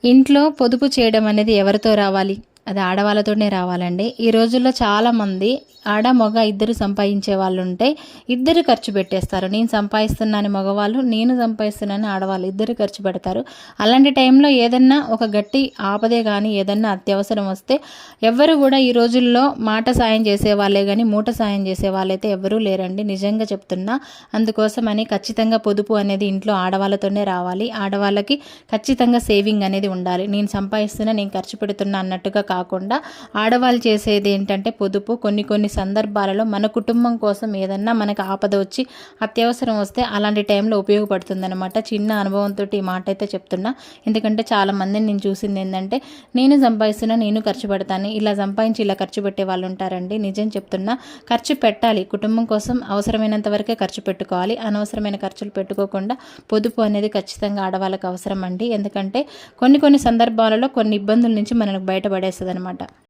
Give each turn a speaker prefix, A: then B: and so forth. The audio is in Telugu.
A: ఇంట్లో పొదుపు చేయడం అనేది ఎవరితో రావాలి? అది ఆడవాళ్ళతోనే రావాలండి. ఈ రోజుల్లో చాలామంది ఆడ, మగ ఇద్దరు సంపాదించే వాళ్ళుంటే ఇద్దరు ఖర్చు పెట్టేస్తారు. నేను సంపాదిస్తున్నాను మగవాళ్ళు, నేను సంపాదిస్తున్నాను ఆడవాళ్ళు ఇద్దరు ఖర్చు పెడతారు. అలాంటి టైంలో ఏదన్నా ఒక గట్టి ఆపదే కానీ ఏదన్నా అత్యవసరం వస్తే ఎవ్వరు కూడా ఈ రోజుల్లో మాట సాయం చేసేవాళ్ళే కానీ మూట సాయం చేసే వాళ్ళైతే ఎవ్వరూ లేరండి. నిజంగా చెప్తున్నా. అందుకోసమని ఖచ్చితంగా పొదుపు అనేది ఇంట్లో ఆడవాళ్ళతోనే రావాలి. ఆడవాళ్ళకి ఖచ్చితంగా సేవింగ్ అనేది ఉండాలి. నేను సంపాదిస్తున్నా, నేను ఖర్చు పెడుతున్నా అన్నట్టుగా కాకుండా ఆడవాళ్ళు చేసేది ఏంటంటే పొదుపు. కొన్ని సందర్భాలలో మన కుటుంబం కోసం ఏదన్నా మనకు ఆపద వచ్చి అత్యవసరం వస్తే అలాంటి టైంలో ఉపయోగపడుతుందన్నమాట. చిన్న అనుభవంతో ఈ మాట అయితే చెప్తున్నా. ఎందుకంటే చాలామందిని నేను చూసింది ఏంటంటే నేను సంపాదిస్తున్నా, నేను ఖర్చు పెడతాను, ఇలా సంపాదించి ఇలా ఖర్చు పెట్టే వాళ్ళు ఉంటారండి. నిజం చెప్తున్నా, ఖర్చు పెట్టాలి. కుటుంబం కోసం అవసరమైనంత వరకే ఖర్చు పెట్టుకోవాలి. అనవసరమైన ఖర్చులు పెట్టుకోకుండా పొదుపు అనేది ఖచ్చితంగా ఆడవాళ్ళకి అవసరం అండి. ఎందుకంటే కొన్ని సందర్భాలలో కొన్ని ఇబ్బందుల నుంచి మనకు బయటపడేస్తుంది అనమాట.